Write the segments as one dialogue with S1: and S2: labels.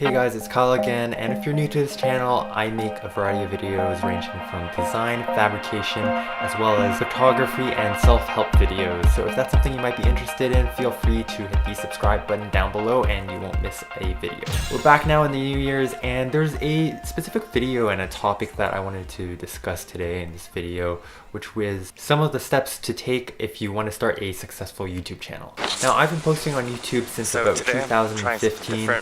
S1: Hey guys, it's Kyle again, and if you're new to this channel, I make a variety of videos ranging from design, fabrication, as well as photography and self-help videos. So if that's something you might be interested in, feel free to hit the subscribe button down below and you won't miss a video. We're back now in the New Year's, and there's a specific video and a topic that I wanted to discuss today in this video, which was some of the steps to take if you want to start a successful YouTube channel. Now, I've been posting on YouTube since about 2015.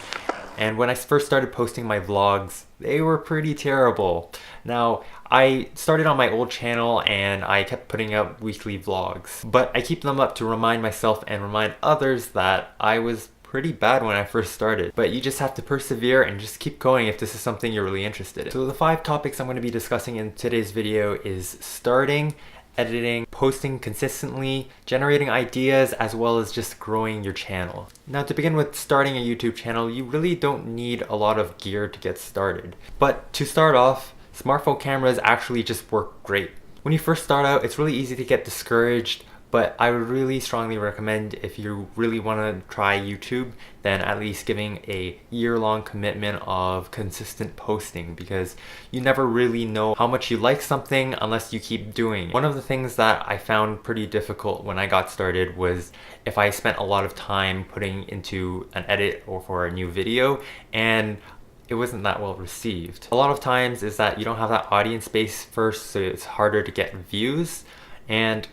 S1: And when I first started posting my vlogs, they were pretty terrible. Now, I started on my old channel and I kept putting out weekly vlogs, but I keep them up to remind myself and remind others that I was pretty bad when I first started. But you just have to persevere and just keep going if this is something you're really interested in. So the 5 topics I'm going to be discussing in today's video is starting, editing, posting consistently, generating ideas, as well as just growing your channel. Now, to begin with starting a YouTube channel, you really don't need a lot of gear to get started. But to start off, smartphone cameras actually just work great. When you first start out, it's really easy to get discouraged, but I would really strongly recommend, if you really want to try YouTube, then at least giving a year-long commitment of consistent posting, because you never really know how much you like something unless you keep doing it. One of the things that I found pretty difficult when I got started was if I spent a lot of time putting into an edit or for a new video and it wasn't that well received. A lot of times is that you don't have that audience base first, so it's harder to get views. And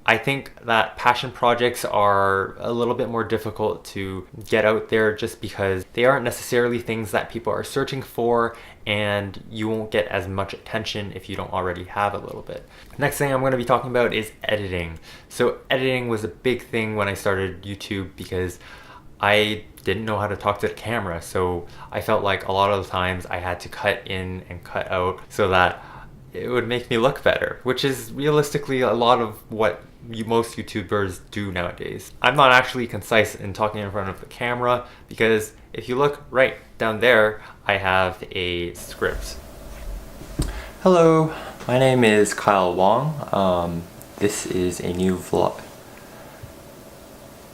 S1: I think that passion projects are a little bit more difficult to get out there just because they aren't necessarily things that people are searching for, and you won't get as much attention if you don't already have a little bit. Next thing I'm going to be talking about is editing. So editing was a big thing when I started YouTube because I didn't know how to talk to the camera, so I felt like a lot of the times I had to cut in and cut out so that it would make me look better, which is realistically a lot of what most YouTubers do nowadays. I'm not actually concise in talking in front of the camera because if you look right down there, I have a script. Hello, my name is Kyle Wong. This is a new vlog.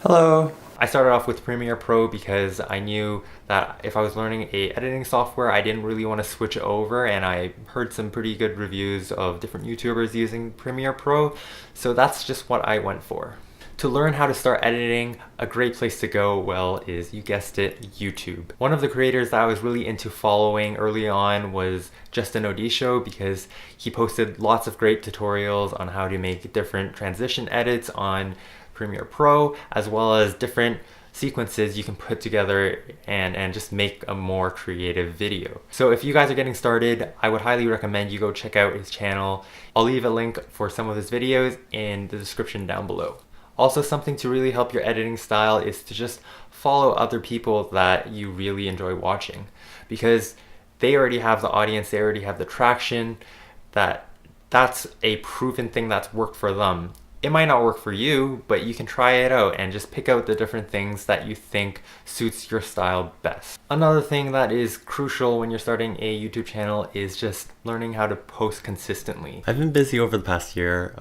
S1: Hello. I started off with Premiere Pro because I knew that if I was learning a editing software, I didn't really want to switch over, and I heard some pretty good reviews of different YouTubers using Premiere Pro, so that's just what I went for. To learn how to start editing, a great place to go, well, is, you guessed it, YouTube. One of the creators that I was really into following early on was Justin ODESZA because he posted lots of great tutorials on how to make different transition edits on Premiere Pro, as well as different sequences you can put together and just make a more creative video. So if you guys are getting started, I would highly recommend you go check out his channel. I'll leave a link for some of his videos in the description down below. Also, something to really help your editing style is to just follow other people that you really enjoy watching, because they already have the audience, they already have the traction, that's a proven thing that's worked for them. It might not work for you, but you can try it out and just pick out the different things that you think suits your style best. Another thing that is crucial when you're starting a YouTube channel is just learning how to post consistently. I've been busy over the past year,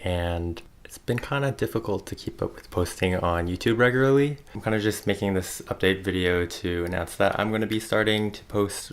S1: and it's been kind of difficult to keep up with posting on YouTube regularly. I'm kind of just making this update video to announce that I'm going to be starting to post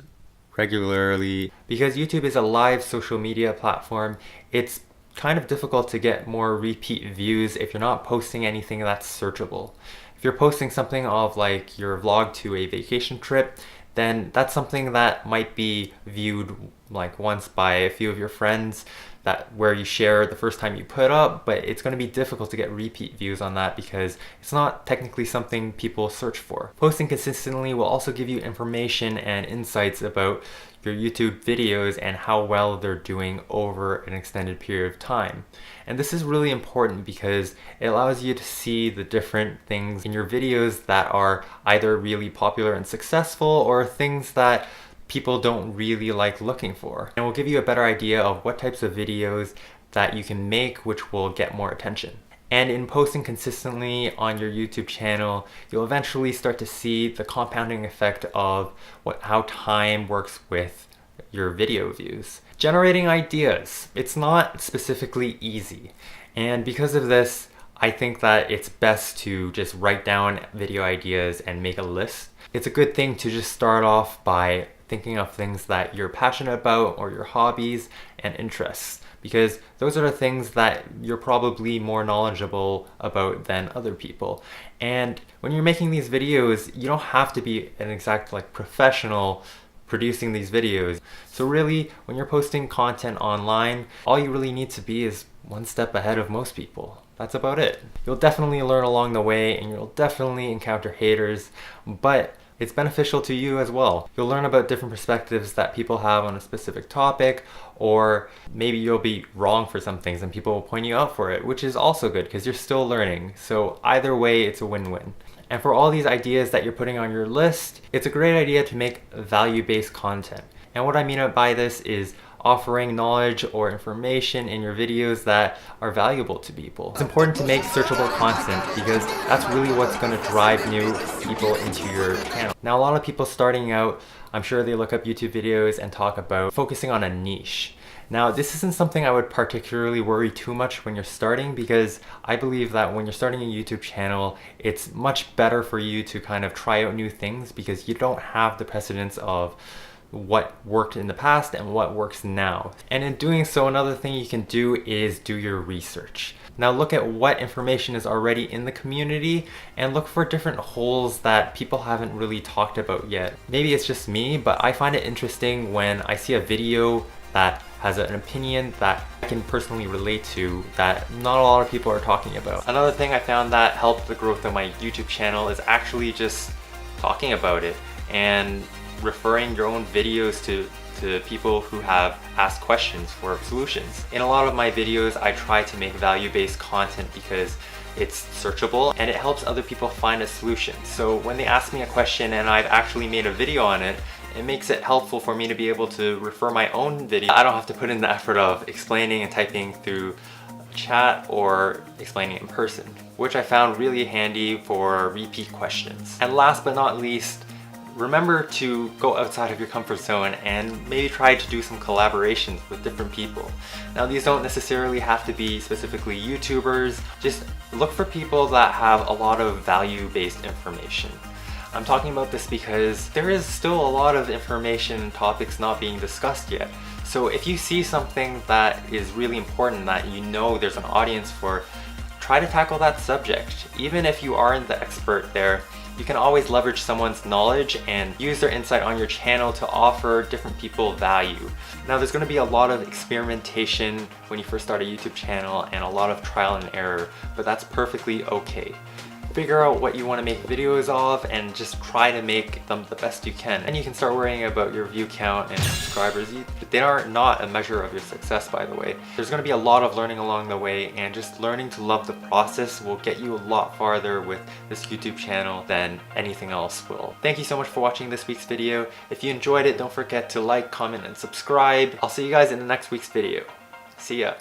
S1: regularly. Because YouTube is a live social media platform, it's kind of difficult to get more repeat views if you're not posting anything that's searchable. If you're posting something of like your vlog to a vacation trip, then that's something that might be viewed like once by a few of your friends, that where you share the first time you put up, but it's going to be difficult to get repeat views on that because it's not technically something people search for. Posting consistently will also give you information and insights about your YouTube videos and how well they're doing over an extended period of time. And this is really important because it allows you to see the different things in your videos that are either really popular and successful or things that people don't really like looking for. And will give you a better idea of what types of videos that you can make which will get more attention. And in posting consistently on your YouTube channel, you'll eventually start to see the compounding effect of how time works with your video views. Generating ideas. It's not specifically easy. And because of this, I think that it's best to just write down video ideas and make a list. it's a good thing to just start off by thinking of things that you're passionate about or your hobbies and interests, because those are the things that you're probably more knowledgeable about than other people. And when you're making these videos, you don't have to be an exact professional producing these videos. So really, when you're posting content online, all you really need to be is one step ahead of most people. That's about it. You'll definitely learn along the way, and you'll definitely encounter haters, but it's beneficial to you as well. You'll learn about different perspectives that people have on a specific topic, or maybe you'll be wrong for some things and people will point you out for it, which is also good because you're still learning. So either way, it's a win-win. And for all these ideas that you're putting on your list, it's a great idea to make value-based content. And what I mean by this is offering knowledge or information in your videos that are valuable to people. It's important to make searchable content because that's really what's going to drive new people into your channel. Now, a lot of people starting out, I'm sure they look up YouTube videos and talk about focusing on a niche. Now, this isn't something I would particularly worry too much when you're starting, because I believe that when you're starting a YouTube channel, it's much better for you to kind of try out new things because you don't have the precedence of what worked in the past and what works now. And in doing so, another thing you can do is do your research. Now look at what information is already in the community and look for different holes that people haven't really talked about yet. Maybe it's just me, but I find it interesting when I see a video that has an opinion that I can personally relate to that not a lot of people are talking about. Another thing I found that helped the growth of my YouTube channel is actually just talking about it and referring your own videos to people who have asked questions for solutions. In a lot of my videos, I try to make value-based content because it's searchable and it helps other people find a solution. So when they ask me a question and I've actually made a video on it, it makes it helpful for me to be able to refer my own video. I don't have to put in the effort of explaining and typing through chat or explaining in person, which I found really handy for repeat questions. And last but not least, remember to go outside of your comfort zone and maybe try to do some collaborations with different people. Now, these don't necessarily have to be specifically YouTubers. Just look for people that have a lot of value-based information. I'm talking about this because there is still a lot of information and topics not being discussed yet. So if you see something that is really important that you know there's an audience for, try to tackle that subject. Even if you aren't the expert there, you can always leverage someone's knowledge and use their insight on your channel to offer different people value. Now, there's going to be a lot of experimentation when you first start a YouTube channel and a lot of trial and error, but that's perfectly okay. Figure out what you want to make videos of and just try to make them the best you can. And you can start worrying about your view count and subscribers. They are not a measure of your success, by the way. There's going to be a lot of learning along the way, and just learning to love the process will get you a lot farther with this YouTube channel than anything else will. Thank you so much for watching this week's video. If you enjoyed it, don't forget to like, comment, and subscribe. I'll see you guys in the next week's video. See ya.